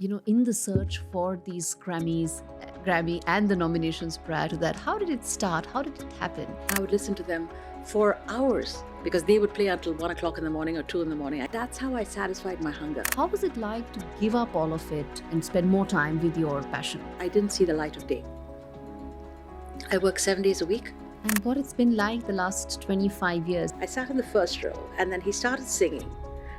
in the search for these Grammy and the nominations prior to that? How did it start? How did it happen? I would listen to them for hours because they would play until 1 o'clock in the morning or 2 in the morning. That's how I satisfied my hunger. How was it like to give up all of it and spend more time with your passion? I didn't see the light of day. I work 7 days a week. And what it's been like the last 25 years? I sat in the first row and then he started singing.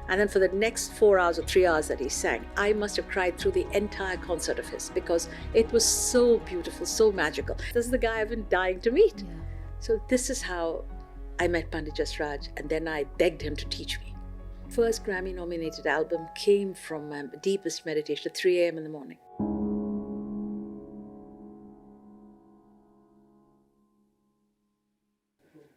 And then for the next 4 hours or 3 hours that he sang, I must have cried through the entire concert of his because it was so beautiful, so magical. This is the guy I've been dying to meet. Yeah. So this is how I met Pandit Jasraj, and then I begged him to teach me. First Grammy-nominated album came from my deepest meditation at 3 a.m. in the morning.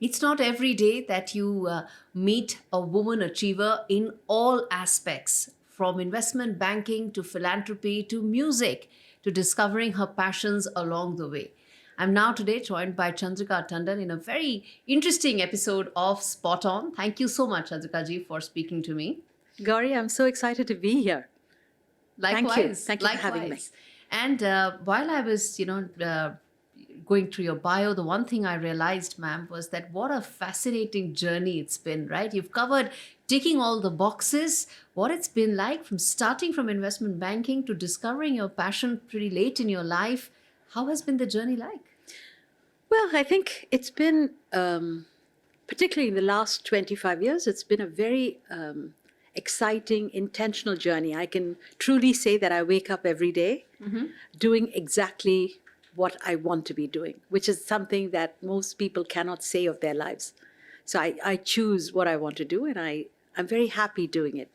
It's not every day that you meet a woman achiever in all aspects, from investment banking to philanthropy to music to discovering her passions along the way. I'm now today joined by Chandrika Tandon in a very interesting episode of SpotOn. Thank you so much, Chandrika ji, for speaking to me. Gaurie, I'm so excited to be here. Likewise. Thank you for having me. And while I was, going through your bio, the one thing I realized, ma'am, was that what a fascinating journey it's been, right? You've covered ticking all the boxes, what it's been like from starting from investment banking to discovering your passion pretty late in your life. How has been the journey like? Well, I think it's been, particularly in the last 25 years, it's been a very exciting, intentional journey. I can truly say that I wake up every day doing exactly what I want to be doing, which is something that most people cannot say of their lives. So I choose what I want to do, and I'm very happy doing it.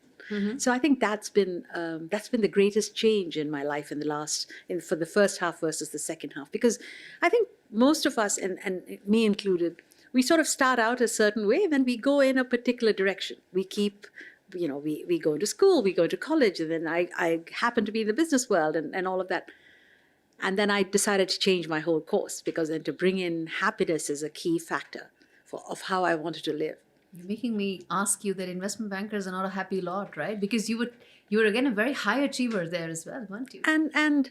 So I think that's been the greatest change in my life for the first half versus the second half, because I think most of us, and me included, we sort of start out a certain way, then we go in a particular direction. We keep, we go to school, we go to college, and then I happen to be in the business world and all of that. And then I decided to change my whole course, because then to bring in happiness is a key factor of how I wanted to live. You're making me ask you that investment bankers are not a happy lot, right? Because you were again a very high achiever there as well, weren't you? And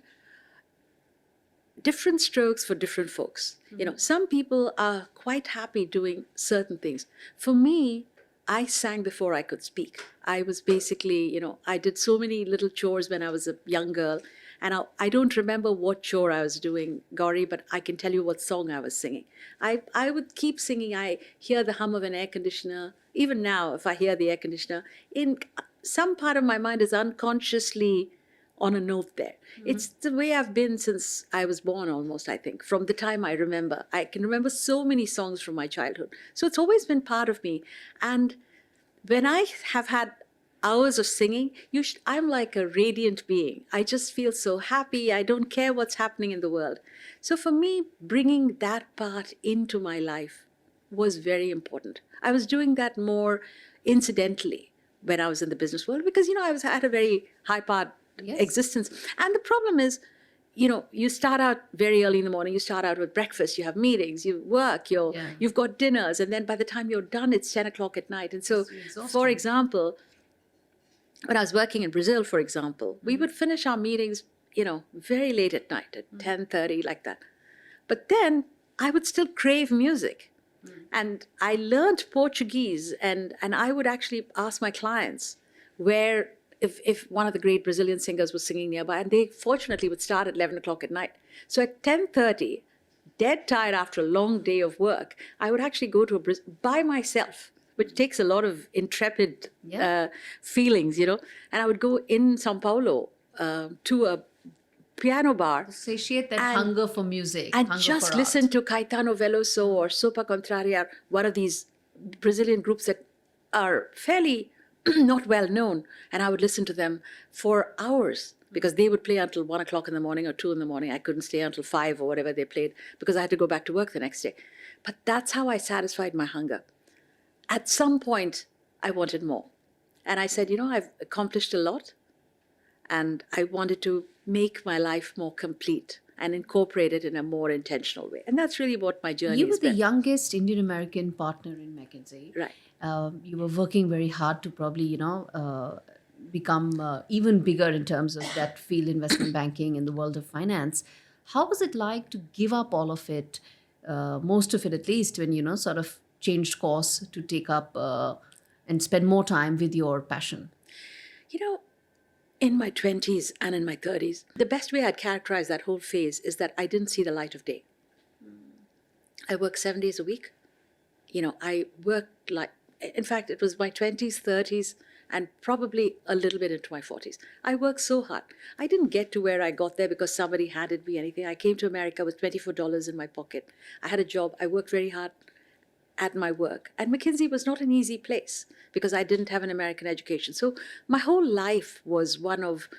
different strokes for different folks. Some people are quite happy doing certain things. For me, I sang before I could speak. I was basically, I did so many little chores when I was a young girl. And I don't remember what chore I was doing, Gaurie, but I can tell you what song I was singing. I would keep singing. I hear the hum of an air conditioner. Even now, if I hear the air conditioner, in some part of my mind is unconsciously on a note there. It's the way I've been since I was born almost, I think, from the time I remember. I can remember so many songs from my childhood. So it's always been part of me. And when I have had hours of singing, I'm like a radiant being. I just feel so happy. I don't care what's happening in the world. So for me, bringing that part into my life was very important. I was doing that more incidentally when I was in the business world, because, I had a very high-powered existence. And the problem is, you start out very early in the morning, you start out with breakfast, you have meetings, you work, you've got dinners, and then by the time you're done, it's 10 o'clock at night. And so, for example, when I was working in Brazil, for example, we would finish our meetings, very late at night, at 10:30, like that. But then I would still crave music. And I learned Portuguese, and I would actually ask my clients where, if one of the great Brazilian singers was singing nearby, and they fortunately would start at 11 o'clock at night. So at 10:30, dead tired after a long day of work, I would actually go to by myself, which takes a lot of intrepid feelings, And I would go in São Paulo to a piano bar. Satiate that hunger for music. And just listen to Caetano Veloso or Sopa Contraria, one of these Brazilian groups that are fairly not well known. And I would listen to them for hours, because they would play until 1 o'clock in the morning or 2 in the morning. I couldn't stay until 5 or whatever they played, because I had to go back to work the next day. But that's how I satisfied my hunger. At some point, I wanted more. And I said, I've accomplished a lot, and I wanted to make my life more complete and incorporate it in a more intentional way. And that's really what my journey has been. You were the youngest Indian-American partner in McKinsey. Right. You were working very hard to probably, become even bigger in terms of that field, investment banking in the world of finance. How was it like to give up all of it, most of it at least, when sort of changed course to take up and spend more time with your passion? You know, in my 20s and in my 30s, the best way I'd characterize that whole phase is that I didn't see the light of day. I worked 7 days a week. I worked like, in fact, it was my 20s, 30s, and probably a little bit into my 40s. I worked so hard. I didn't get to where I got there because somebody handed me anything. I came to America with $24 in my pocket. I had a job. I worked very hard at my work. And McKinsey was not an easy place because I didn't have an American education. So my whole life was one of,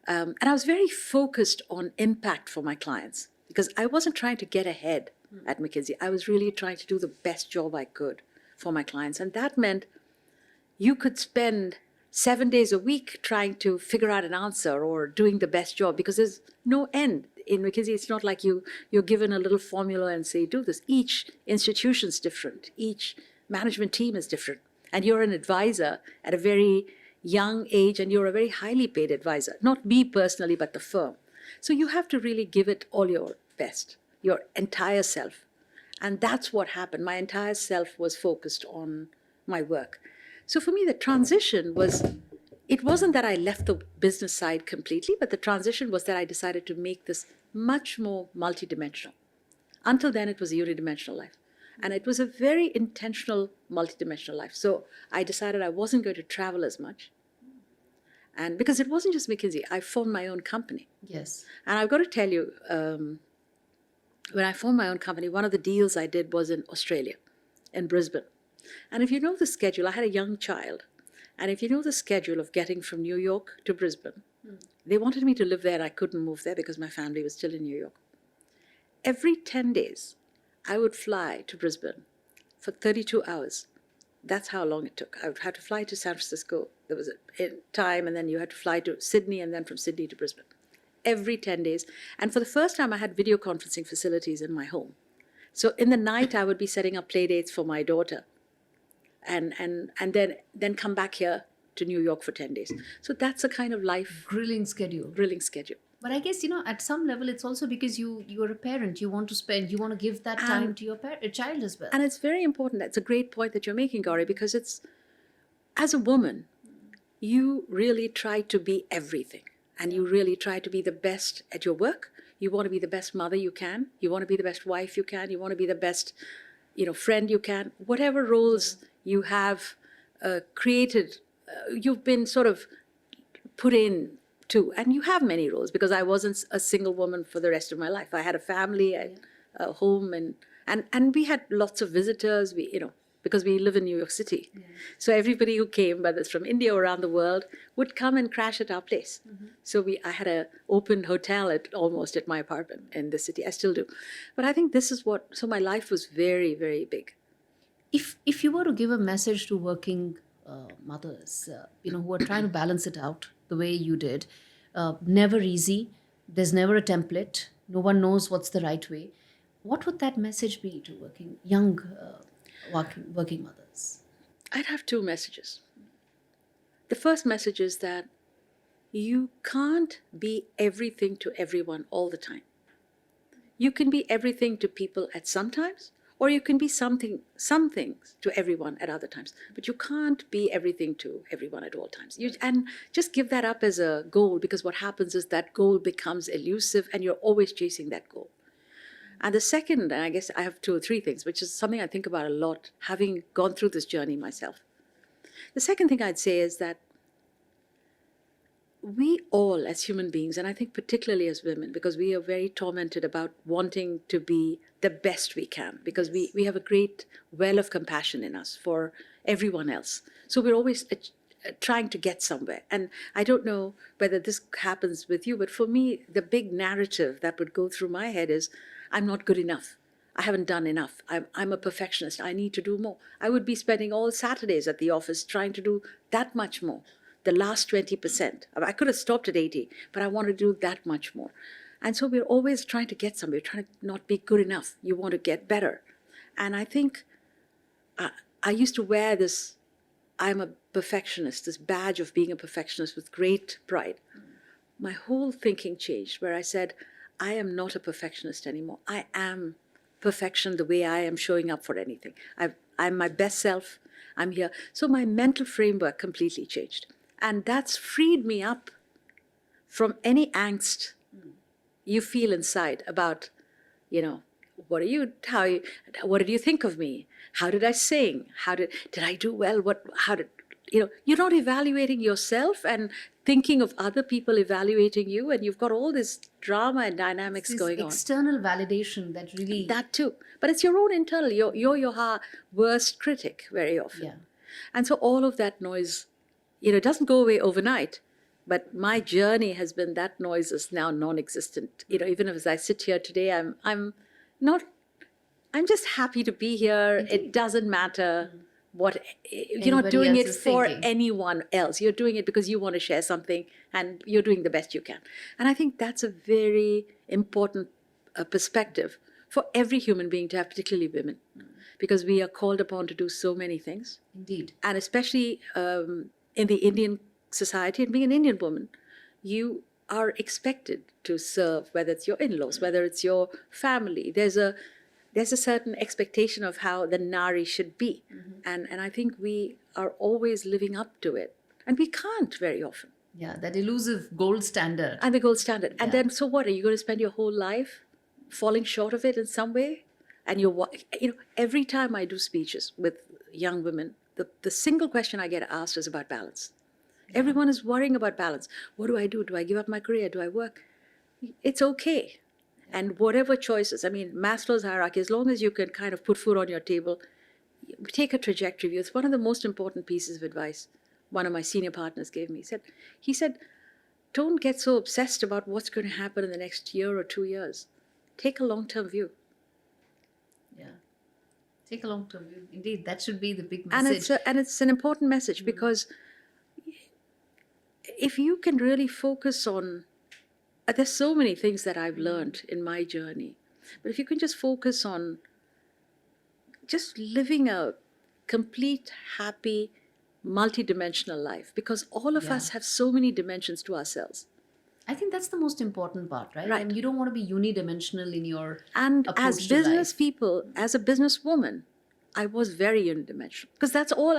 and I was very focused on impact for my clients because I wasn't trying to get ahead at McKinsey. I was really trying to do the best job I could for my clients. And that meant you could spend 7 days a week trying to figure out an answer or doing the best job because there's no end. In McKinsey, it's not like you're given a little formula and say, do this. Each institution's different. Each management team is different. And you're an advisor at a very young age, and you're a very highly paid advisor. Not me personally, but the firm. So you have to really give it all your best, your entire self. And that's what happened. My entire self was focused on my work. So for me, the transition was, it wasn't that I left the business side completely, but the transition was that I decided to make this much more multidimensional. Until then, it was a unidimensional life. And it was a very intentional multidimensional life. So I decided I wasn't going to travel as much. And because it wasn't just McKinsey, I formed my own company. Yes. And I've got to tell you, when I formed my own company, one of the deals I did was in Australia, in Brisbane. And if you know the schedule, I had a young child. And if you know the schedule of getting from New York to Brisbane, they wanted me to live there. I couldn't move there because my family was still in New York. Every 10 days, I would fly to Brisbane for 32 hours. That's how long it took. I would have to fly to San Francisco. There was a time, and then you had to fly to Sydney, and then from Sydney to Brisbane. Every 10 days. And for the first time, I had video conferencing facilities in my home. So in the night, I would be setting up play dates for my daughter. And then come back here to New York for 10 days. So that's a kind of life. Grilling schedule. Grilling schedule. But I guess, at some level, it's also because you're a parent. You want to give that time to your child as well. And it's very important. That's a great point that you're making, Gaurie, because it's, as a woman, you really try to be everything. And you really try to be the best at your work. You want to be the best mother you can. You want to be the best wife you can. You want to be the best, friend you can. Whatever roles you have created, you've been sort of put in to, and you have many roles because I wasn't a single woman for the rest of my life. I had a family, a home, and we had lots of visitors. Because we live in New York City, so everybody who came, whether it's from India or around the world, would come and crash at our place. So I had an open hotel almost at my apartment in the city. I still do, but I think this is so my life was very, very big. If you were to give a message to working mothers, who are trying to balance it out the way you did, never easy. There's never a template. No one knows what's the right way. What would that message be to young working mothers? I'd have two messages. The first message is that you can't be everything to everyone all the time. You can be everything to people at some times, or you can be some things to everyone at other times. But you can't be everything to everyone at all times. And just give that up as a goal, because what happens is that goal becomes elusive and you're always chasing that goal. And the second, and I guess I have two or three things, which is something I think about a lot, having gone through this journey myself. The second thing I'd say is that we all, as human beings, and I think particularly as women, because we are very tormented about wanting to be the best we can, because we have a great well of compassion in us for everyone else. So we're always trying to get somewhere. And I don't know whether this happens with you, but for me, the big narrative that would go through my head is, I'm not good enough. I haven't done enough. I'm a perfectionist. I need to do more. I would be spending all Saturdays at the office trying to do that much more. The last 20%. I could have stopped at 80, but I want to do that much more. And so we're always trying to get somewhere, trying to not be good enough. You want to get better. And I think I used to wear this I'm a perfectionist, this badge of being a perfectionist with great pride. My whole thinking changed where I said, I am not a perfectionist anymore. I am perfection the way I am showing up for anything. I'm my best self. I'm here. So my mental framework completely changed. And that's freed me up from any angst you feel inside about, you know, what did you think of me? How did I sing? Did I do well? You're not evaluating yourself and thinking of other people evaluating you, and you've got all this drama and dynamics This going on. external validation that really. That too. But it's your own internal, you're your worst critic very often. Yeah. And so all of that noise, it doesn't go away overnight. But my journey has been that noise is now non-existent. Even as I sit here today, I'm just happy to be here. Indeed. It doesn't matter what, you're not Anybody doing it else is for thinking. anyone else. You're doing it because you want to share something and you're doing the best you can. And I think that's a very important perspective for every human being to have, particularly women, because we are called upon to do so many things. Indeed. And especially in the Indian society, and being an Indian woman, you are expected to serve, whether it's your in-laws, whether it's your family. There's a certain expectation of how the Nari should be. And I think we are always living up to it. And we can't very often. Yeah, that elusive gold standard. And the gold standard. And then, so what? Are you going to spend your whole life falling short of it in some way? And every time I do speeches with young women, the single question I get asked is about balance. Everyone is worrying about balance. What do I do? Do I give up my career? Do I work? It's okay. And whatever choices, Maslow's hierarchy, as long as you can kind of put food on your table, take a trajectory view. It's one of the most important pieces of advice one of my senior partners gave me. He said, don't get so obsessed about what's going to happen in the next year or 2 years. Take a long-term view. Yeah. Take a long-term view. Indeed, that should be the big message. And it's an important message because if you can really focus on, there's so many things that I've learned in my journey, but if you can just focus on just living a complete, happy, multidimensional life, because all of us have so many dimensions to ourselves. I think that's the most important part, right? Right. And you don't want to be unidimensional in your And approach as to business life. people, as a businesswoman, I was very unidimensional because that's all.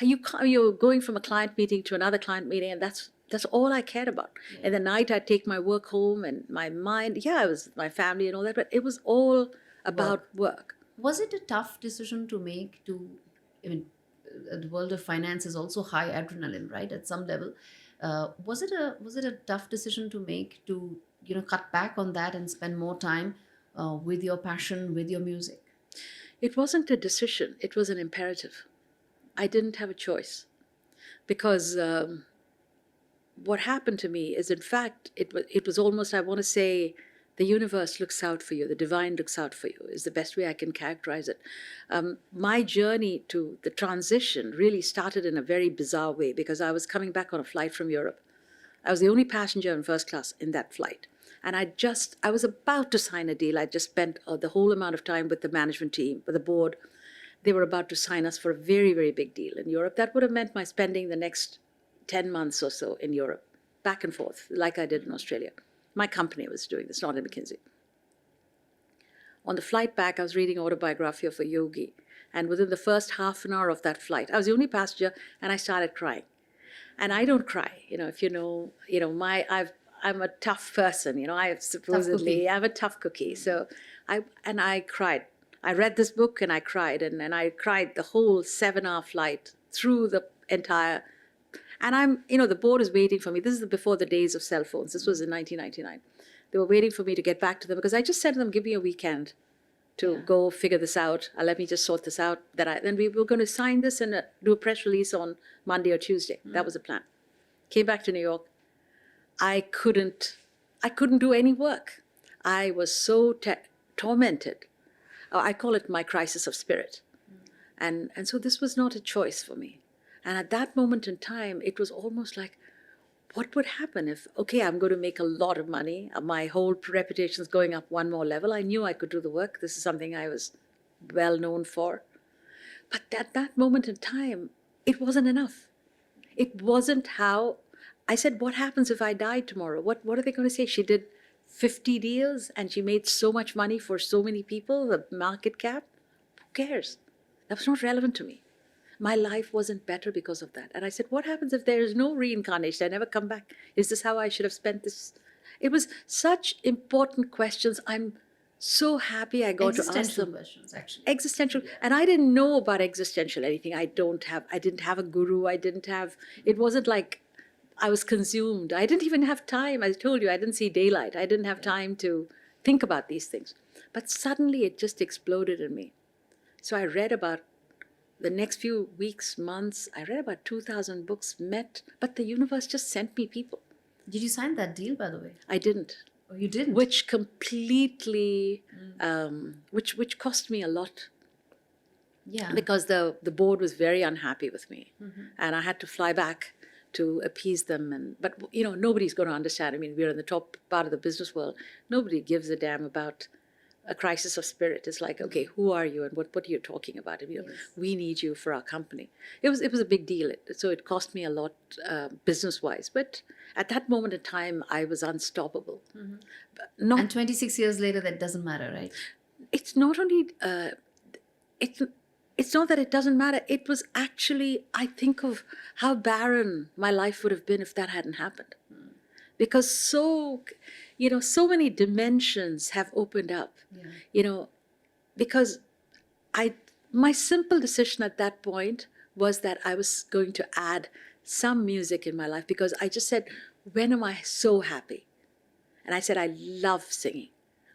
You're going from a client meeting to another client meeting, and that's all I cared about. And the night I'd take my work home and my mind, it was my family and all that, but it was all about work. Was it a tough decision to make the world of finance is also high adrenaline, right? At some level. Was it a tough decision to make to, cut back on that and spend more time with your passion, with your music? It wasn't a decision. It was an imperative. I didn't have a choice because what happened to me is, in fact, it was almost, I want to say, the universe looks out for you, the divine looks out for you, is the best way I can characterize it. My journey to the transition really started in a very bizarre way because I was coming back on a flight from Europe. I was the only passenger in first class in that flight. And I was about to sign a deal. I just spent the whole amount of time with the management team, with the board. They were about to sign us for a very, very big deal in Europe. That would have meant my spending the next 10 months or so in Europe, back and forth, like I did in Australia. My company was doing this, not in McKinsey. On the flight back, I was reading Autobiography of a Yogi. And within the first half an hour of that flight, I was the only passenger, and I started crying. And I don't cry, if I'm a tough person, I'm a tough cookie. So I cried. I read this book and I cried, and I cried the whole 7-hour flight through the entire. And the board is waiting for me. This is before the days of cell phones. This was in 1999. They were waiting for me to get back to them because I just said to them, give me a weekend to go figure this out. Let me just sort this out. Then we were going to sign this and do a press release on Monday or Tuesday. That was the plan. Came back to New York. I couldn't do any work. I was so tormented. I call it my crisis of spirit. And so this was not a choice for me. And at that moment in time, it was almost like, what would happen if, I'm going to make a lot of money. My whole reputation is going up one more level. I knew I could do the work. This is something I was well known for. But at that moment in time, it wasn't enough. It wasn't how I said, what happens if I die tomorrow? What are they going to say? She did 50 deals and she made so much money for so many people, the market cap. Who cares? That was not relevant to me. My life wasn't better because of that. And I said, what happens if there is no reincarnation? I never come back. Is this how I should have spent this? It was such important questions. I'm so happy I got to ask Existential them. questions, actually. Existential. And I didn't know about existential anything. I didn't have a guru. It wasn't like I was consumed. I didn't even have time. I told you, I didn't see daylight. I didn't have time to think about these things. But suddenly it just exploded in me. So I read about the next few weeks, months, I read about 2,000 books, but the universe just sent me people. Did you sign that deal, by the way? I didn't. Oh, you didn't? Which completely, which cost me a lot. Yeah. Because the board was very unhappy with me. And I had to fly back to appease them. But, nobody's going to understand. I mean, we're in the top part of the business world. Nobody gives a damn about a crisis of spirit. It's like, okay, who are you and what are you talking about? Yes. We need you for our company. It was a big deal. So it cost me a lot business-wise. But at that moment in time, I was unstoppable. And 26 years later, that doesn't matter, right? It's not only... It's not that it doesn't matter. It was actually, I think of how barren my life would have been if that hadn't happened. Because so many dimensions have opened up. Because my simple decision at that point was that I was going to add some music in my life, because I just said, when am I so happy? And I said, I love singing.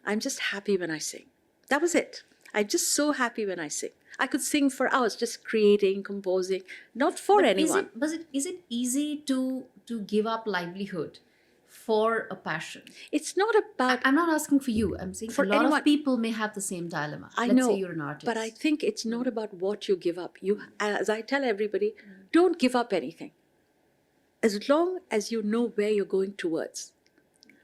I'm just happy when I sing. That was it. I'm just so happy when I sing. I could sing for hours, just creating, composing, not for anyone. Is it easy to give up livelihood for a passion? It's not about... I'm not asking for you. I'm saying for a lot of people may have the same dilemma. Let's say you're an artist. But I think it's not about what you give up. As I tell everybody, don't give up anything. As long as you know where you're going towards.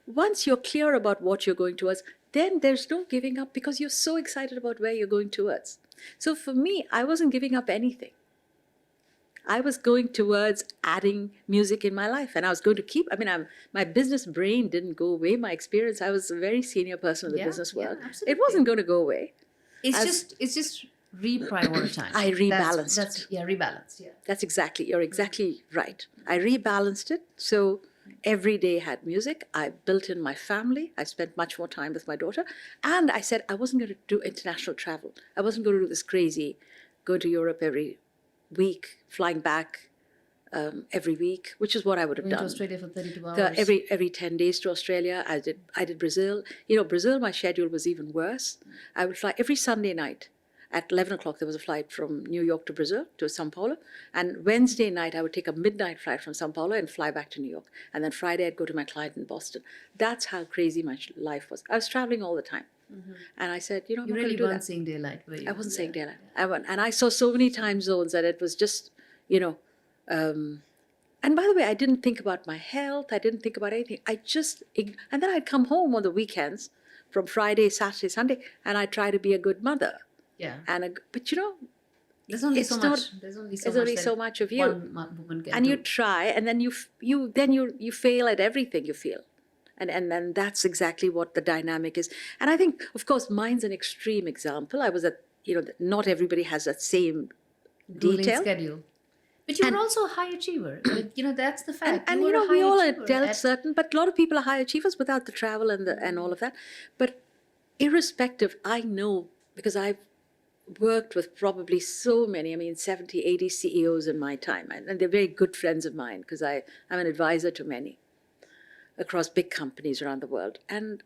Once you're clear about what you're going towards, then there's no giving up, because you're so excited about where you're going towards. So for me, I wasn't giving up anything. I was going towards adding music in my life, and I was going to keep, my business brain didn't go away. My experience, I was a very senior person in the business world. Absolutely. It wasn't going to go away. It's just reprioritized. I rebalanced. Rebalanced. Yeah. That's you're exactly right. I rebalanced it. So every day had music. I built in my family. I spent much more time with my daughter. And I said I wasn't going to do international travel. I wasn't going to do this crazy, go to Europe every week, flying back every week, which is what I would have done. To Australia for 32 hours. Every 10 days to Australia. I did Brazil. Brazil, my schedule was even worse. I would fly every Sunday night. At 11 o'clock, there was a flight from New York to Brazil, to Sao Paulo. And Wednesday night, I would take a midnight flight from Sao Paulo and fly back to New York. And then Friday, I'd go to my client in Boston. That's how crazy my life was. I was traveling all the time. And I said, I'm not going to do that. You really weren't seeing daylight, were you? I wasn't seeing daylight. And I saw so many time zones that it was just, and by the way, I didn't think about my health. I didn't think about anything. And then I'd come home on the weekends from Friday, Saturday, Sunday, and I'd try to be a good mother. Yeah. But there's only so much. There's only so much of you. One woman can and do. You try, and then you fail at everything you feel. And then that's exactly what the dynamic is. And I think, of course, mine's an extreme example. I was at, not everybody has that same Grueling detail. schedule. But you're also a high achiever. That's the fact. And we all are dealt certain, but a lot of people are high achievers without the travel and all of that. But irrespective, I know, because I've worked with probably so many, 70, 80 CEOs in my time. And they're very good friends of mine, because I'm an advisor to many across big companies around the world. And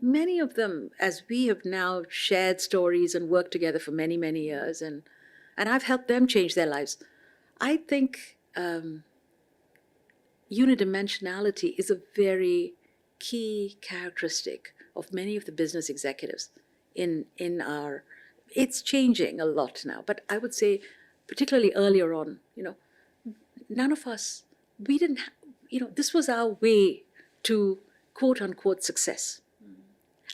many of them, as we have now shared stories and worked together for many, many years, and I've helped them change their lives, I think unidimensionality is a very key characteristic of many of the business executives in our... It's changing a lot now, but I would say, particularly earlier on, none of us, we didn't, this was our way to quote unquote success.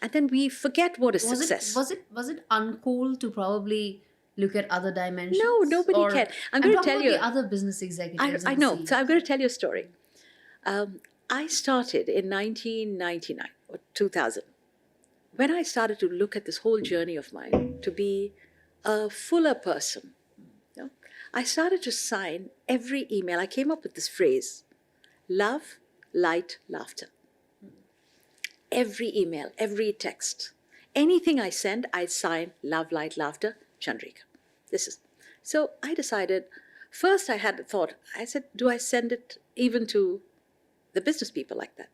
And then we forget what is success. Was it uncool to probably look at other No, dimensions? nobody Or can. I'm I'm going to talking tell about you. the other business executives I and the know. So I'm CEOs. going to tell you a story. I started in 1999 or 2000. When I started to look at this whole journey of mine to be a fuller person, you know, I started to sign every email. I came up with this phrase: love, light, laughter. Every email, every text, anything I send, I sign love, light, laughter, Chandrika. This is. So I decided, first I had a thought, I said, do I send it even to the business people like that?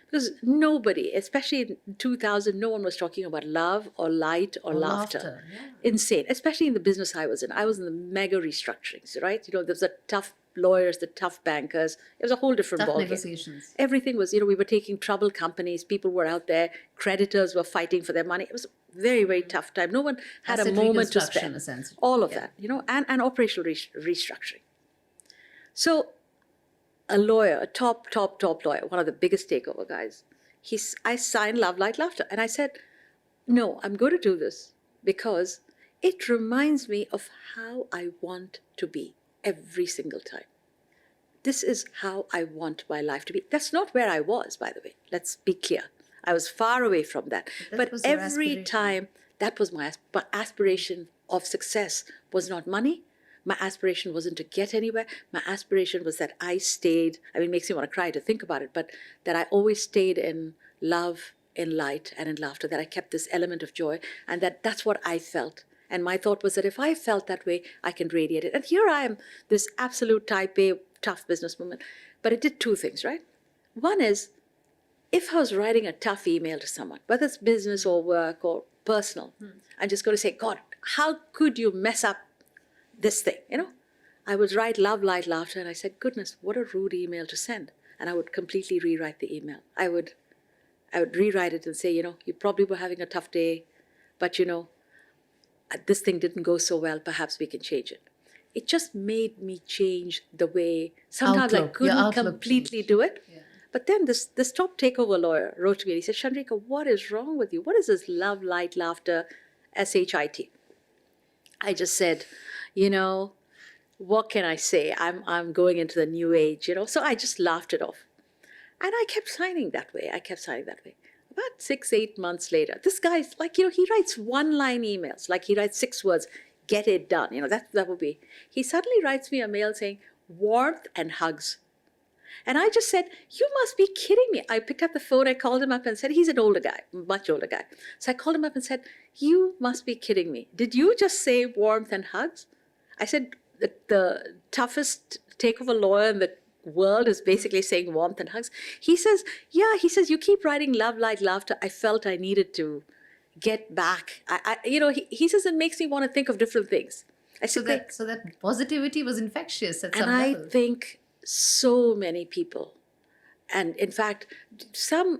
Because nobody, especially in 2000, no one was talking about love or light or Or laughter. laughter, yeah. Insane, especially in the business I was in. I was in the mega restructurings, right? You know, there was the tough lawyers, the tough bankers. It was a whole different Tough ballgame. negotiations. Everything was, we were taking troubled companies. People were out there. Creditors were fighting for their money. It was a very, very tough time. No one had a Asset moment to reconstruction, spend. essentially. All of Yeah. that, and operational restructuring. So a lawyer, a top lawyer, one of the biggest takeover guys, I signed Love, Light, Laughter. And I said, no, I'm going to do this because it reminds me of how I want to be every single time. This is how I want my life to be. That's not where I was, by the way. Let's be clear. I was far away from that. That But was your every aspiration. time, that was my aspiration of success was not money. My aspiration wasn't to get anywhere. My aspiration was that I stayed, I mean, it makes me want to cry to think about it, but that I always stayed in love, in light, and in laughter, that I kept this element of joy, and that's what I felt. And my thought was that if I felt that way, I can radiate it. And here I am, this absolute type A, tough businesswoman. But it did two things, right? One is, if I was writing a tough email to someone, whether it's business or work or personal, I'm just going to say, God, how could you mess up this thing? I would write love, light, laughter, and I said, goodness, what a rude email to send. And I would completely rewrite the email. I would rewrite it and say, you probably were having a tough day, but this thing didn't go so well, perhaps we can change it. It just made me change the way, sometimes I Your couldn't outlook completely changed. do it. Yeah. But then this top takeover lawyer wrote to me and he said, Chandrika, what is wrong with you? What is this love, light, laughter, SHIT? I just said, what can I say? I'm going into the new age, So I just laughed it off. And I kept signing that way. About 6, 8 months later, this guy's like, he writes one-line emails, like he writes 6 words, get it done. That would be. He suddenly writes me a mail saying, warmth and hugs. And I just said, you must be kidding me. I picked up the phone, I called him up and said, he's an older guy, much older guy. So I called him up and said, you must be kidding me. Did you just say warmth and hugs? I said, the toughest takeover lawyer in the world is basically saying warmth and hugs. He says, you keep writing love, light, laughter. I felt I needed to get back. He says it makes me want to think of different things. So that positivity was infectious at some and I level. think so many people, and in fact, some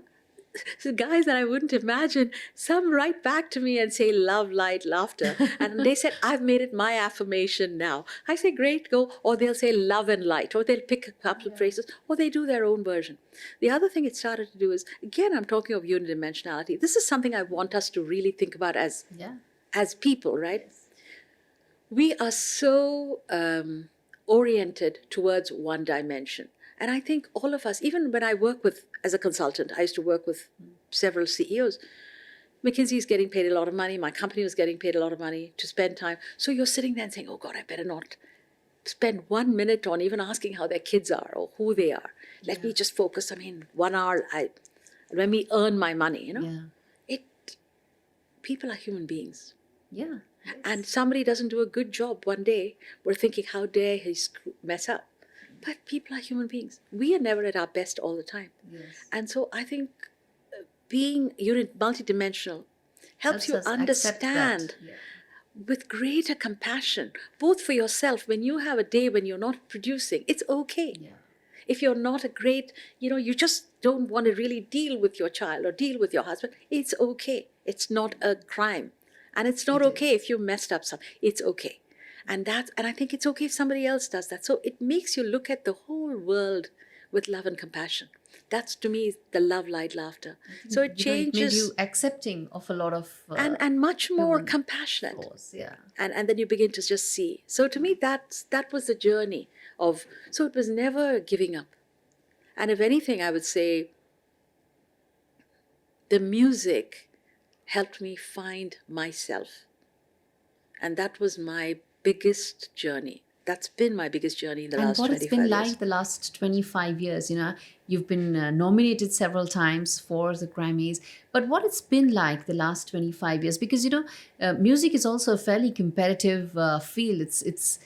guys that I wouldn't imagine, some write back to me and say love, light, laughter. And they said, I've made it my affirmation now. I say, great, go. Or they'll say love and light, or they'll pick a couple of phrases, or they do their own version. The other thing it started to do is, again, I'm talking of unidimensionality. This is something I want us to really think about as people, right? Yes. We are so oriented towards one dimension. And I think all of us, even when I work as a consultant, I used to work with several CEOs. McKinsey's getting paid a lot of money. My company was getting paid a lot of money to spend time. So you're sitting there and saying, oh God, I better not spend 1 minute on even asking how their kids are or who they are. Let me just focus. 1 hour, let me earn my money, People are human beings. Yeah. Yes. And somebody doesn't do a good job one day, we're thinking, how dare he mess up? But people are human beings. We are never at our best all the time. Yes. And so I think being multidimensional helps you understand with greater compassion, both for yourself. When you have a day when you're not producing, it's okay. Yeah. If you're not a great, you just don't want to really deal with your child or deal with your husband, it's okay. It's not a crime. And it's not okay if you messed up something. It's okay. And I think it's okay if somebody else does that. So it makes you look at the whole world with love and compassion. That's to me the love, light, laughter. So it It made changes you accepting of a lot of and much more human compassionate. flaws. Yeah. And then you begin to just see. So to me, that was the journey of. So it was never giving up. And if anything, I would say the music helped me find myself, and that was my biggest journey. That's been my biggest journey in the And last what it's 25 been years. like the last 25 years, you've been nominated several times for the Grammys, but what it's been like the last 25 years, because, music is also a fairly competitive field. It's,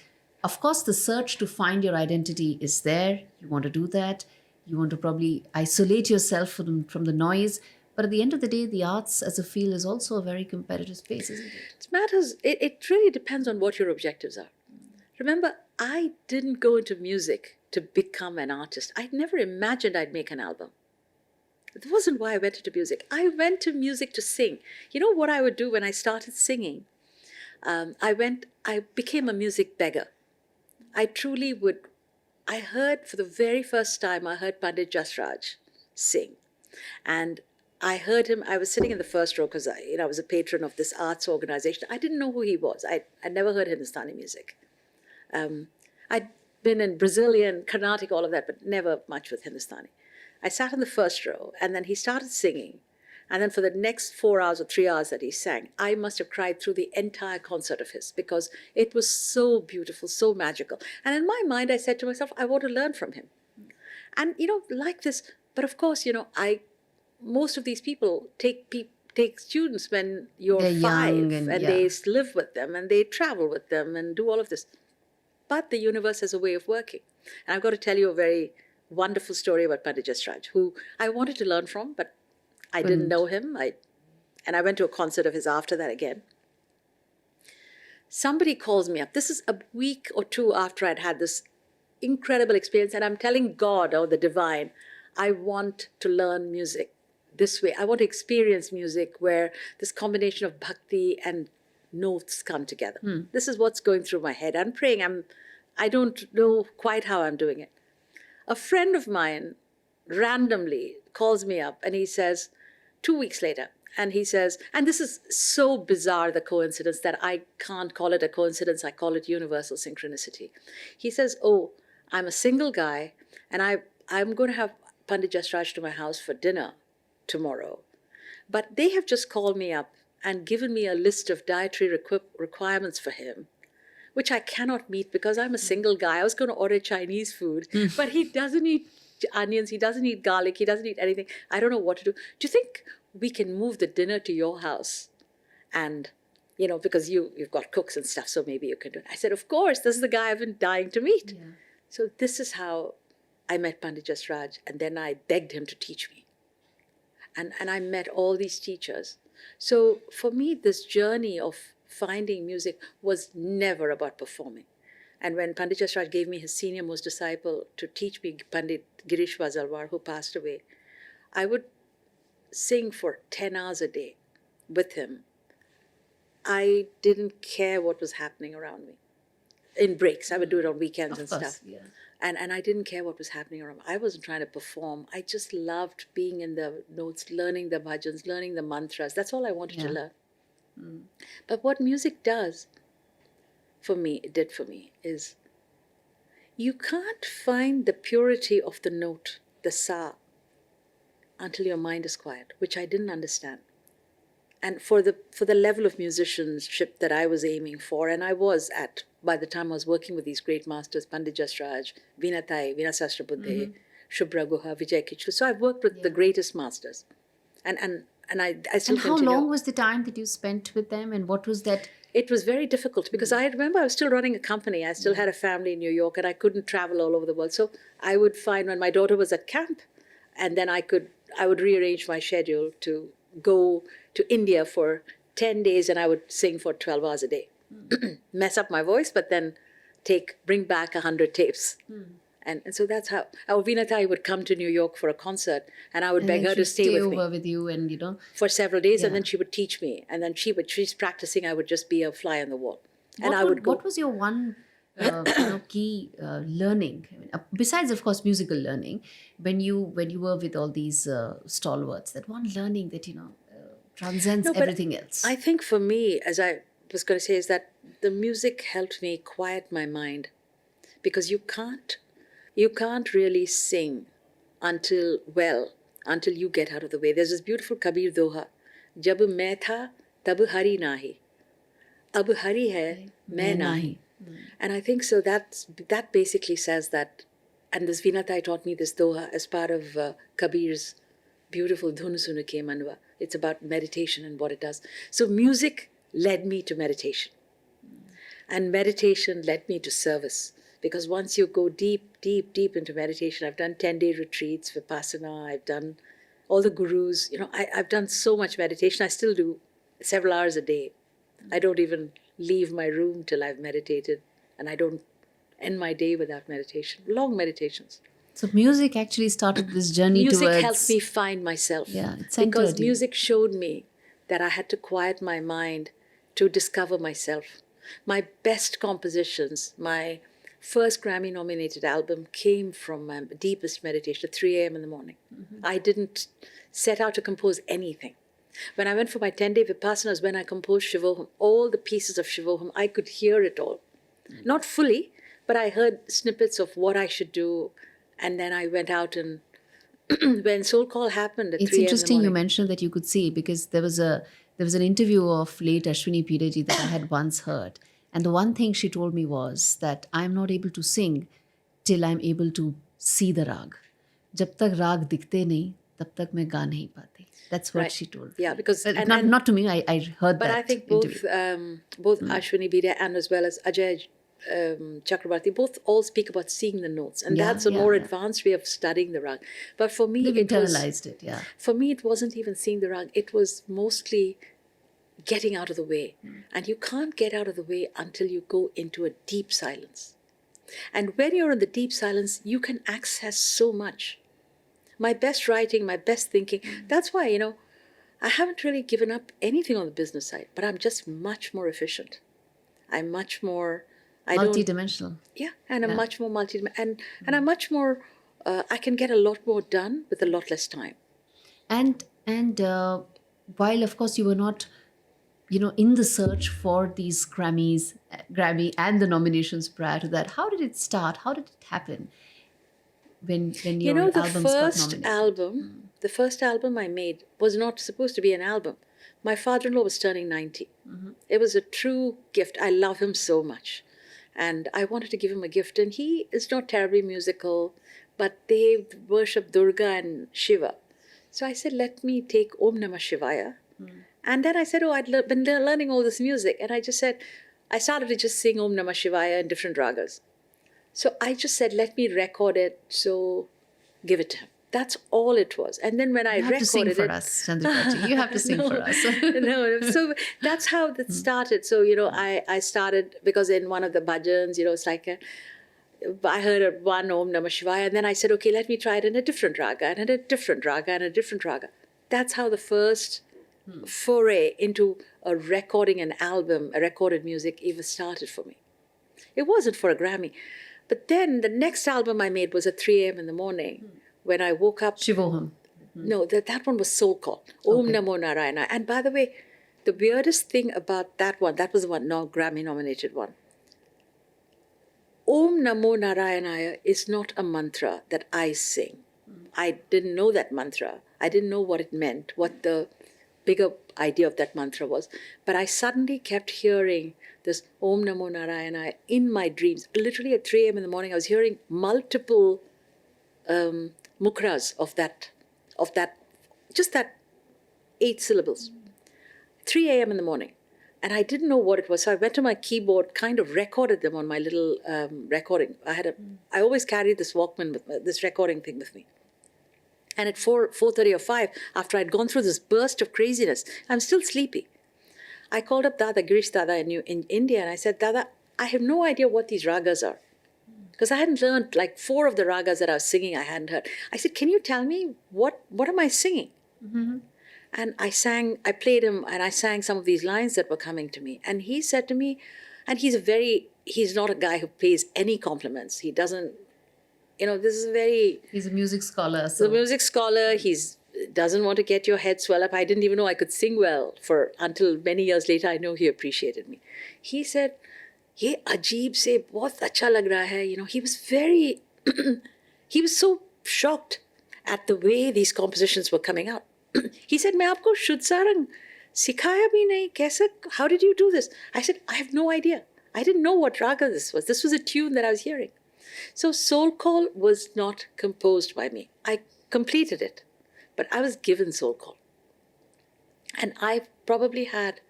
of course, the search to find your identity is there. You want to do that. You want to probably isolate yourself from the noise. But at the end of the day, the arts as a field is also a very competitive space, isn't it? It really depends on what your objectives are. Remember, I didn't go into music to become an artist. I'd never imagined I'd make an album. It wasn't why I went into music. I went to music to sing. You know what I would do when I started singing? I became a music beggar. I truly would. I heard, for the very first time, I heard Pandit Jasraj sing. And I heard him, I was sitting in the first row because I was a patron of this arts organization. I didn't know who he was. I'd never heard Hindustani music. I'd been in Brazilian, Carnatic, all of that, but never much with Hindustani. I sat in the first row, and then he started singing. And then for the next 4 hours or 3 hours that he sang, I must have cried through the entire concert of his because it was so beautiful, so magical. And in my mind, I said to myself, I want to learn from him. And, like this, but of course, most of these people take students when you're They're 5 young and and they live with them and they travel with them and do all of this. But the universe has a way of working. And I've got to tell you a very wonderful story about Pandit Jasraj, who I wanted to learn from, but I didn't know him. And I went to a concert of his after that again. Somebody calls me up. This is a week or two after I'd had this incredible experience, and I'm telling God or the divine, I want to learn music this way. I want to experience music where this combination of bhakti and notes come together. This is what's going through my head. I'm praying. I don't know quite how I'm doing it. A friend of mine randomly calls me up and he says, 2 weeks later, and he says, and this is so bizarre, the coincidence, that I can't call it a coincidence, I call it universal synchronicity. He says, oh, I'm a single guy, and I'm going to have Pandit Jasraj to my house for dinner tomorrow. But they have just called me up and given me a list of dietary requirements for him, which I cannot meet because I'm a single guy. I was going to order Chinese food, but he doesn't eat onions, he doesn't eat garlic, he doesn't eat anything. I don't know what to do. Do you think we can move the dinner to your house? And, because you've got cooks and stuff, so maybe you can do it. I said, of course, this is the guy I've been dying to meet. Yeah. So this is how I met Pandit Jasraj, and then I begged him to teach me. And I met all these teachers. So for me, this journey of finding music was never about performing. And when Pandit Jasraj gave me his senior most disciple to teach me, Pandit Girish Vazalwar, who passed away, I would sing for 10 hours a day with him. I didn't care what was happening around me. In breaks, I would do it on weekends and stuff. Yeah. And I didn't care what was happening around me. I wasn't trying to perform. I just loved being in the notes, learning the bhajans, learning the mantras. That's all I wanted to learn. But what music does for me, it did for me, is you can't find the purity of the note, the sa, until your mind is quiet, which I didn't understand. And for the level of musicianship that I was aiming for, and I was at, by the time I was working with these great masters, Pandit Jasraj, Veena Tai, Veena Sahasrabuddhe, Shubhra Guha, Vijay Kichlu. So I've worked with the greatest masters. And I still And how continue. long was the time that you spent with them, and what was that? It was very difficult because I remember I was still running a company. I still had a family in New York, and I couldn't travel all over the world. So I would find when my daughter was at camp, and then I would rearrange my schedule to go to India for 10 days, and I would sing for 12 hours a day. Mess up my voice, but then bring back 100 tapes. And so that's how Veena Tai would come to New York for a concert, and I would beg her to stay with me over with you, and for several days, and then she would teach me. And then she's practicing, I would just be a fly on the wall. And I would go. What was your one key learning? I mean, besides, of course, musical learning, when you were with all these stalwarts, that one learning that transcends No, but everything else. I think for me, as I was going to say, is that the music helped me quiet my mind, because you can't really sing until you get out of the way. There's this beautiful Kabir doha, "Jab main tha, tab hari nahi. Ab hari hai, main nahi." And I think so. That basically says that. And this Vinatai taught me this doha as part of Kabir's beautiful Dhun Sunu Ke Manwa. It's about meditation and what it does. So music led me to meditation, and meditation led me to service. Because once you go deep, deep, deep into meditation, I've done 10-day retreats, Vipassana, I've done all the gurus. I've done so much meditation. I still do several hours a day. I don't even leave my room till I've meditated, and I don't end my day without meditation. Long meditations. So music actually started this journey Music towards. helped me find myself. Yeah, it because centered you. music showed me that I had to quiet my mind to discover myself. My best compositions, my first Grammy nominated album came from my deepest meditation at 3 a.m. in the morning. I didn't set out to compose anything. When I went for my 10-day Vipassanas, when I composed Shivoham, all the pieces of Shivoham, I could hear it all. Not fully, but I heard snippets of what I should do. And then I went out, and when Soul Call happened at 3 It's a.m. in the interesting you morning. mentioned that you could see, because there was an interview of late Ashwini Pireji that I had once heard, and the one thing she told me was that I'm not able to sing till I'm able to see the rag. जब तक राग दिखते नहीं, तब तक मैं गा नहीं पाती. That's what Right. she told. Yeah, because- But and- not to me. I heard But that. I think interview. both Ashwini Bide and as well as Ajay Chakrabarti both all speak about seeing the notes, and Yeah, that's a yeah, more yeah. advanced way of studying the rag. But for me, They've it was, internalized it. Yeah. for me, it wasn't even seeing the rag. It was mostly getting out of the way, and you can't get out of the way until you go into a deep silence. And when you're in the deep silence, you can access so much. My best writing, my best thinking. That's why, I haven't really given up anything on the business side, but I'm just much more efficient. I'm much more, Multi-dimensional. yeah, and I'm Yeah. much more and I'm much more, I can get a lot more done with a lot less time. And while of course you were not in the search for these Grammy and the nominations prior to that, how did it start? How did it happen when your The albums got first nominated? album, the first album I made was not supposed to be an album. My father-in-law was turning 90. It was a true gift. I love him so much. And I wanted to give him a gift. And he is not terribly musical, but they worship Durga and Shiva. So I said, let me take Om Namah Shivaya. And then I said, I'd been learning all this music. And I just said, I started to just sing Om Namah Shivaya in different ragas. So I just said, let me record it, so give it to him. That's all it was. And then when I You have to sing recorded for it, us, Chandrika. You have to sing for us. no. So that's how that started. So, I started because in one of the bhajans, it's like I heard one Om Namah Shivaya, and then I said, okay, let me try it in a different raga, and a different raga, and a different raga. That's how the first foray into a recording an album, a recorded music, even started for me. It wasn't for a Grammy. But then the next album I made was at 3 a.m. in the morning when I woke up. Shivoham. No, that one was Soul Call. Om Okay. Namo Narayana. And by the way, the weirdest thing about that one, that was the one, Grammy nominated one. Om Namo Narayana is not a mantra that I sing. I didn't know that mantra. I didn't know what it meant, what the bigger idea of that mantra was. But I suddenly kept hearing this Om Namo Narayana in my dreams. Literally at 3 a.m. in the morning, I was hearing multiple mukras of that, just that 8 syllables. 3 a.m. in the morning. And I didn't know what it was. So I went to my keyboard, kind of recorded them on my little recording. I always carried this Walkman, this recording thing with me. And at 4:30 or 5, after I'd gone through this burst of craziness, I'm still sleepy. I called up Dada, Girish Dada in India, and I said, Dada, I have no idea what these ragas are. Because I hadn't learned, like 4 of the ragas that I was singing, I hadn't heard. I said, can you tell me, what am I singing? And I played him, and I sang some of these lines that were coming to me. And he said to me, And he's not a guy who pays any compliments. He doesn't, this is He's a music scholar. the music scholar. He's doesn't want to get your head swell up. I didn't even know I could sing well until many years later. I know he appreciated me. He said, "Ye ajeeb se bahut acha lag raha hai." He was very, he was so shocked at the way these compositions were coming out. He said, "Main aapko Shuddh Sarang sikhaya bhi nahi. Kaisa? How did you do this?" I said, "I have no idea. I didn't know what raga this was. This was a tune that I was hearing." So Soul Call was not composed by me. I completed it, but I was given Soul Call. And I probably had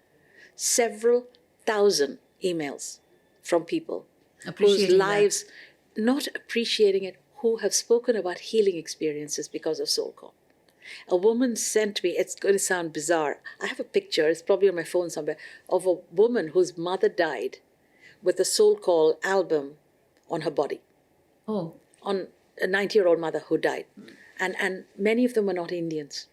several thousand emails from people whose lives, not appreciating it, who have spoken about healing experiences because of Soul Call. A woman sent me, it's going to sound bizarre, I have a picture, it's probably on my phone somewhere, of a woman whose mother died with a Soul Call album on her body. Oh. On a 90-year-old mother who died. And many of them were not Indians.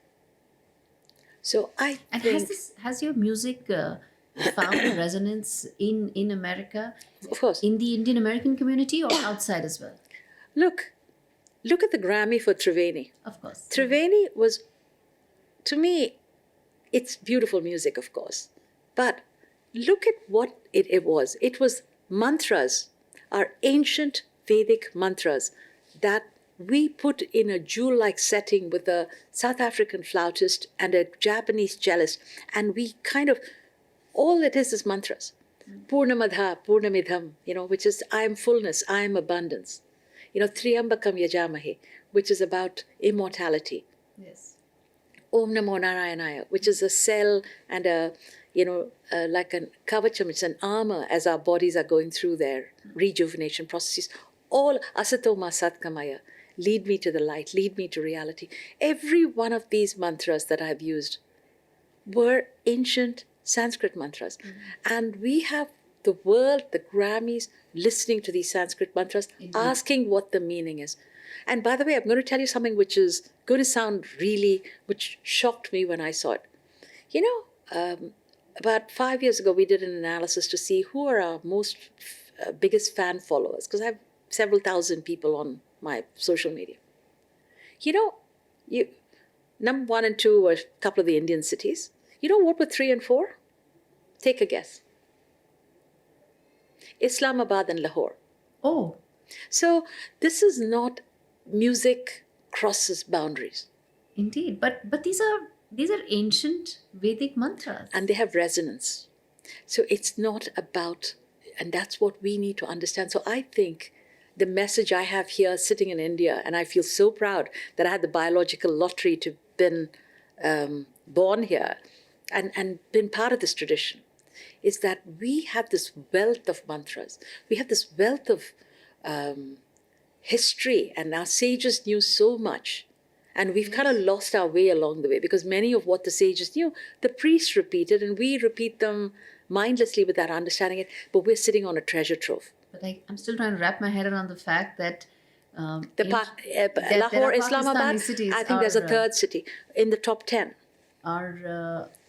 So I think... Has your music found a resonance in America? Of course. In the Indian American community or outside as well? Look at the Grammy for Dwivedi. Of course. Dwivedi was, to me, it's beautiful music, of course. But look at what it was. It was mantras, our ancient Vedic mantras that we put in a jewel-like setting with a South African flautist and a Japanese cellist. And we all it is mantras. Purnamadha, Purnamidham, which is I am fullness, I am abundance. Triambakam Yajamahe, which is about immortality. Yes. Om Namo Narayanaya, which is a cell and like a kavacham, it's an armor as our bodies are going through their rejuvenation processes. All Asatoma Satkamaya, lead me to the light, lead me to reality. Every one of these mantras that I've used were ancient Sanskrit mantras. And we have the world, the Grammys, listening to these Sanskrit mantras, asking what the meaning is. And by the way, I'm going to tell you something which is going to sound which shocked me when I saw it. About 5 years ago, we did an analysis to see who are our biggest fan followers, because I have several thousand people on my social media. Number 1 and 2 were a couple of the Indian cities. You know what were 3 and 4? Take a guess. Islamabad and Lahore. Oh. So this is not music crosses boundaries. Indeed. But these are ancient Vedic mantras. And they have resonance. So it's not about, and that's what we need to understand. So I think the message I have here sitting in India, and I feel so proud that I had the biological lottery to have been born here and been part of this tradition, is that we have this wealth of mantras. We have this wealth of history, and our sages knew so much. And we've kind of lost our way along the way, because many of what the sages knew, the priests repeated, and we repeat them mindlessly without understanding it, but we're sitting on a treasure trove. But I'm still trying to wrap my head around the fact that Lahore, Islamabad, I think there's a third city in the top 10.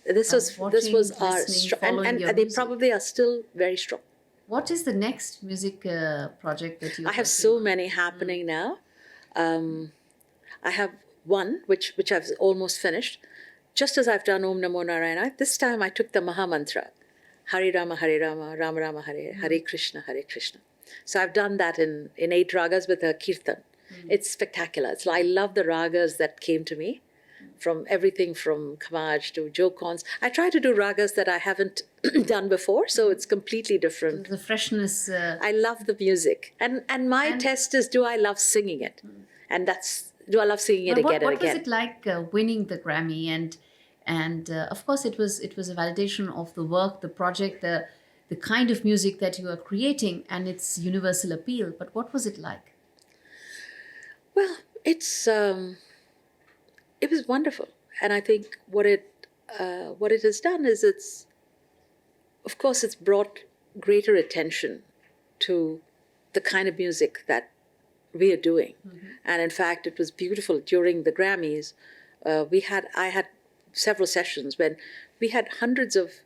This was our strong, and they probably are still very strong. What is the next music project that you? I have so many happening now. I have one which I've almost finished. Just as I've done Om Namo Narayana, this time I took the Maha Mantra, Hare Rama, Rama Rama, Hare Krishna, Hare Krishna. So I've done that in 8 ragas with a kirtan. It's spectacular. I love the ragas that came to me, from everything from Khamaj to Jokons. I try to do ragas that I haven't done before, so it's completely different. The freshness. I love the music. And my test is, do I love singing it? And do I love singing it again and again? What was it like winning the Grammy? And of course, it was a validation of the work, the project, the kind of music that you are creating and its universal appeal. But what was it like? Well, it was wonderful. And I think what it has done is it's brought greater attention to the kind of music that we are doing. And in fact, it was beautiful during the Grammys. I had several sessions when we had hundreds of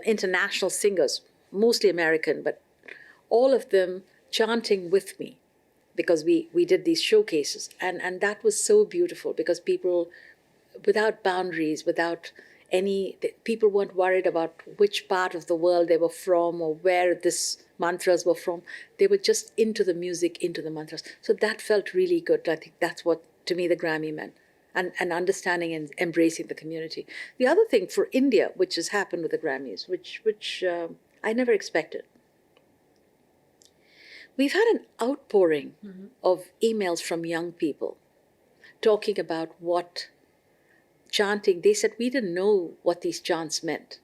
international singers mostly American, but all of them chanting with me, because we did these showcases. And that was so beautiful, because people, without boundaries, without people weren't worried about which part of the world they were from or where this mantras were from. They were just into the music, into the mantras. So that felt really good. I think that's what, to me, the Grammy meant. And understanding and embracing the community. The other thing for India, which has happened with the Grammys, which I never expected, we've had an outpouring of emails from young people talking about what chanting, they said, we didn't know what these chants meant.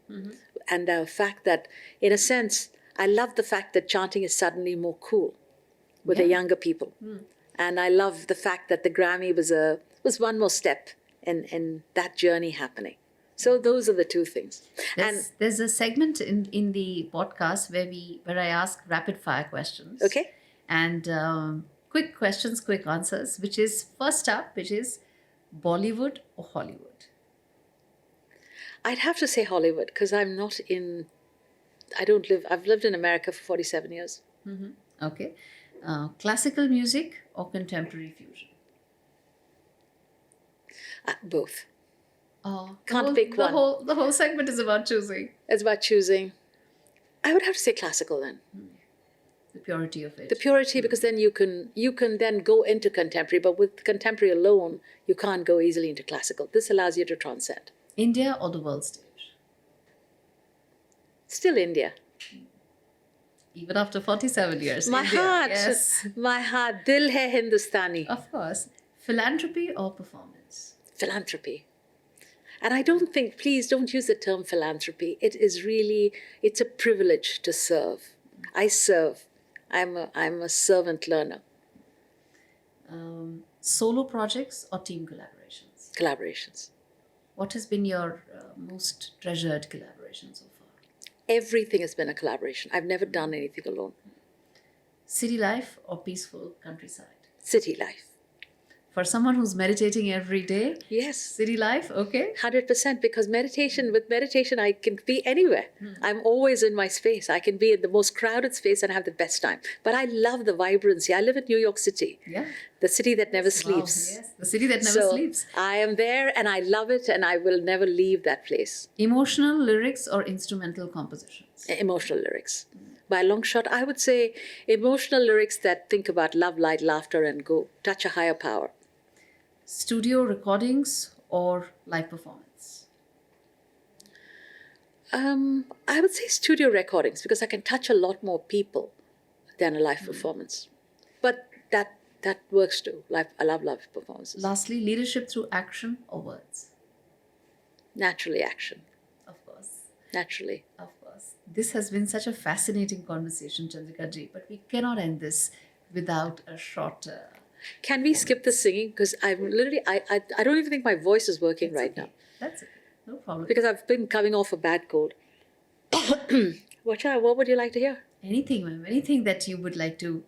And the fact that, in a sense, I love the fact that chanting is suddenly more cool with the younger people. And I love the fact that the Grammy was one more step in that journey happening. So those are the two things. There's a segment in the podcast where I ask rapid fire questions. Okay. And quick questions, quick answers, which is first up, which is Bollywood or Hollywood? I'd have to say Hollywood, because I've lived in America for 47 years. Okay. Classical music or contemporary fusion? Both. Can't Can't pick one. The whole segment is about choosing. It's about choosing. I would have to say classical then. The purity of it. The purity, because then you can then go into contemporary, but with contemporary alone, you can't go easily into classical. This allows you to transcend. India or the world stage? Still India. Even after 47 years. My India, heart. Yes. My heart. Dil hai Hindustani. Of course. Philanthropy or performance? Philanthropy. And I don't think, please don't use the term philanthropy. It's a privilege to serve. I serve. I'm a servant learner. Solo projects or team collaborations? Collaborations. What has been your most treasured collaboration so far? Everything has been a collaboration. I've never done anything alone. City life or peaceful countryside? City life. For someone who's meditating every day, Yes. city life, okay? 100%, because with meditation, I can be anywhere. I'm always in my space. I can be in the most crowded space and have the best time. But I love the vibrancy. I live in New York City. Yeah. The city that never Wow, sleeps. yes. The city that never So sleeps. I am there and I love it, and I will never leave that place. Emotional lyrics or instrumental compositions? Emotional lyrics. By a long shot, I would say emotional lyrics that think about love, light, laughter, and go touch a higher power. Studio recordings or live performance? I would say studio recordings, because I can touch a lot more people than a live performance. But that works too. I love live performances. Lastly, leadership through action or words? Naturally, action. Of course. Naturally. Of course. This has been such a fascinating conversation, Chandrika ji, but we cannot end this without a short... Can we skip the singing? Because I'm literally, I don't even think my voice is working right now. That's okay. No problem. Because I've been coming off a bad cold. What would you like to hear? Anything, ma'am. Anything that you would like to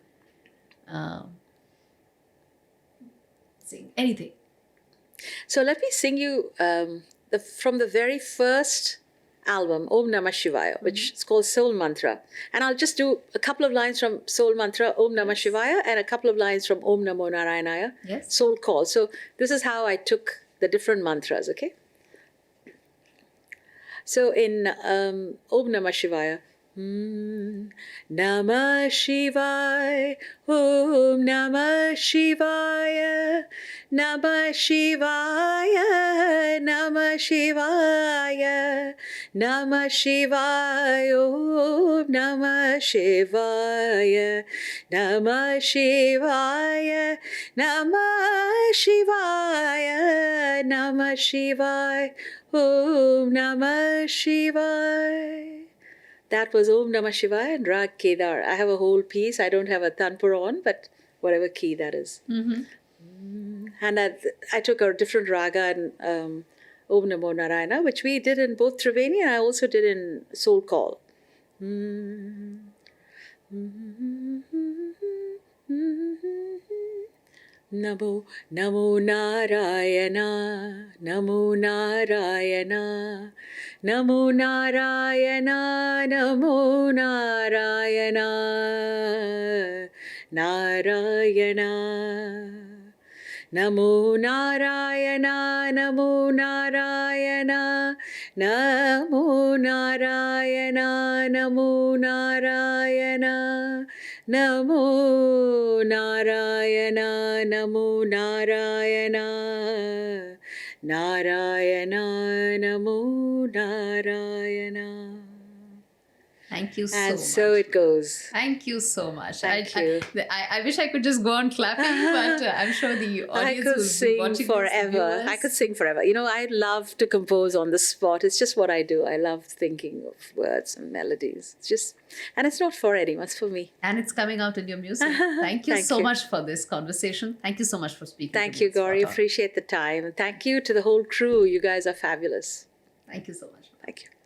sing. Anything. So let me sing you from the very first album, Om Namah Shivaya, which is called Soul Mantra. And I'll just do a couple of lines from Soul Mantra, Om Namah Shivaya, and a couple of lines from Om Namo Narayanaya, Yes. Soul Call. So this is how I took the different mantras, okay? So in Om Namah Shivaya, Namah Shivaya, Om Namah Shivaya, Namah Shivaya, Namah Shivaya, Namah Shivaya, Om Namah Shivaya, Namah Shivaya, Namah Shivaya, Namah Shivaya, Om Namah Shivaya. That was Om Namah Shivaya and Rag Kedar. I have a whole piece. I don't have a tanpur on, but whatever key that is. And I took a different raga and Om Namo Narayana, which we did in both Triveni, and I also did in Soul Call. Namo, Namo Narayana, Namo Narayana, Namo Narayana, Namo Narayana, Narayana. Namo Narayana, Namo Narayana, Namo Narayana, Namo Narayana, Namo Narayana, Namo Narayana, Narayana, Namo Narayana. Thank you so And much. so it goes. Thank you so much. Thank you. I wish I could just go on clapping, but I'm sure the I audience could who's sing watching forever. this, I could sing forever. You know, I love to compose on the spot. It's just what I do. I love thinking of words and melodies. It's just, and it's not for anyone, it's for me. and it's coming out in your music. Thank you Thank so you. much for this conversation. Thank you so much for speaking. Thank to you, me at Gaurie. SpotOn. Appreciate the time. And thank you to the whole crew. You guys are fabulous. Thank you so much. Thank you.